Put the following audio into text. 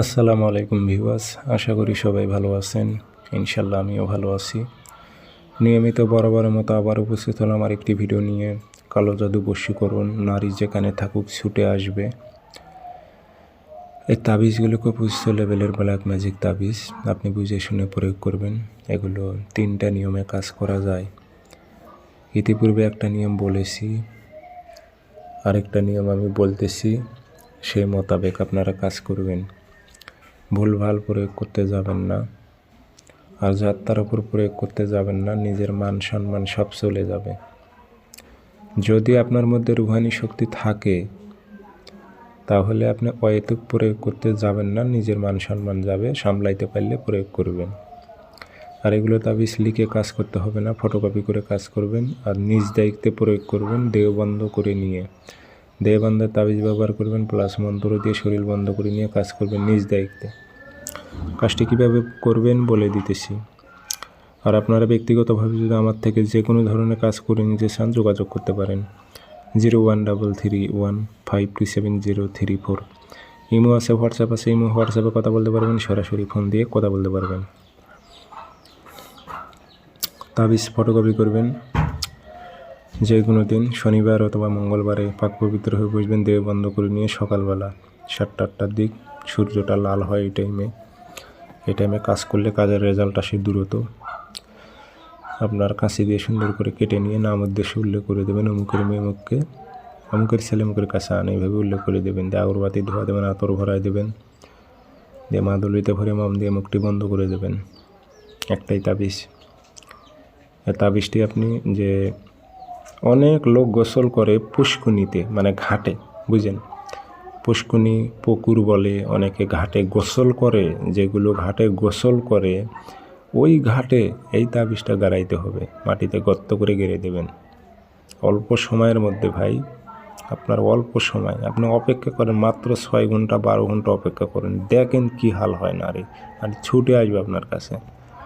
আসসালামু আলাইকুম ভিউয়ার্স, আশা করি সবাই ভালো আছেন। ইনশাল্লাহ আমিও ভালো আছি। নিয়মিত বরাবরের মতো আবার উপস্থিত হলাম আমার একটি ভিডিও নিয়ে। কালো জাদু বশীকরণ, নারী যেখানে থাকুক ছুটে আসবে। এই তাবিজগুলো খুব উচ্চ লেভেলের ব্ল্যাক ম্যাজিক তাবিজ, আপনি বুঝে শুনে প্রয়োগ করবেন। এগুলো 3টা নিয়মে কাজ করা যায়। ইতিপূর্বে একটা নিয়ম বলেছি, আরেকটা নিয়ম আমি বলতেছি, সেই মোতাবেক আপনারা কাজ করবেন। ভুলভাল প্রয়োগ করতে যাবেন না, আর যাত্রার উপর প্রয়োগ করতে যাবেন না, নিজের মান সম্মান সব চলে যাবে। যদি আপনার মধ্যে রুহানি শক্তি থাকে তাহলে আপনি অহেতুক প্রয়োগ করতে যাবেন না, নিজের মান সম্মান যাবে, সামলাইতে পারলে প্রয়োগ করবেন। আর এগুলো তাবিজ লিখে কাজ করতে হবে না, ফটোকপি করে কাজ করবেন। আর নিজ দায়িত্বে প্রয়োগ করবেন, দেহ বন্ধ করে নিয়ে। দেহ বন্ধের তাবিজ ব্যবহার করবেন, প্লাস মন্ত্র দিয়ে শরীর বন্ধ করে নিয়ে কাজ করবেন নিজ দায়িত্বে। কাজটি কীভাবে করবেন বলে দিতেছি। আর আপনারা ব্যক্তিগতভাবে যদি আমার থেকে যে কোনো ধরনের কাজ করে নিতে চান যোগাযোগ করতে পারেন 0133152703 ইমো আছে, হোয়াটসঅ্যাপ আছে। ইমো হোয়াটসঅ্যাপে কথা বলতে পারবেন, সরাসরি ফোন দিয়ে কথা বলতে পারবেন। তাবিজ ফটোকপি করবেন যে কোনো দিন, শনিবার অথবা মঙ্গলবারে পাক পবিত্র হয়ে বসবেন, দেহ বন্ধ করে নিয়ে সকালবেলা 7টা-8টার দিক, সূর্যটা লাল হয় এই টাইমে কাজ করলে কাজের রেজাল্ট আসে দ্রুত। আপনার কাছে দিয়ে সুন্দর করে কেটে নিয়ে নাম উদ্দেশ্য উল্লেখ করে দেবেন, অমুকের মেয়ে মুখকে, অমুকের ছেলে মুখের কাছে আন, এইভাবে উল্লেখ করে দেবেন। দিয়ে আগরবাতি ধোয়া দেবেন, আতর ভরাই দেবেন, দিয়ে মাদুলিতে ভরে মাম দিয়ে মুখটি বন্ধ করে দেবেন। একটাই তাবিজ। তাবিজটি আপনি যে অনেক লোক গোসল করে পুষ্কুনিতে, মানে ঘাটে, বুঝেন, পুষ্কুনি পুকুর বলে, অনেকে ঘাটে গোসল করে, যেগুলো ঘাটে গোসল করে ওই ঘাটে এই তাবিজটা গাড়াইতে হবে, মাটিতে গর্ত করে গেড়ে দেবেন। অল্প সময়ের মধ্যে ভাই, আপনার অল্প সময়, আপনি অপেক্ষা করেন মাত্র 6 ঘন্টা 12 ঘন্টা অপেক্ষা করেন, দেখেন কি হাল হয় নারী, আর ছুটে আসবে আপনার কাছে।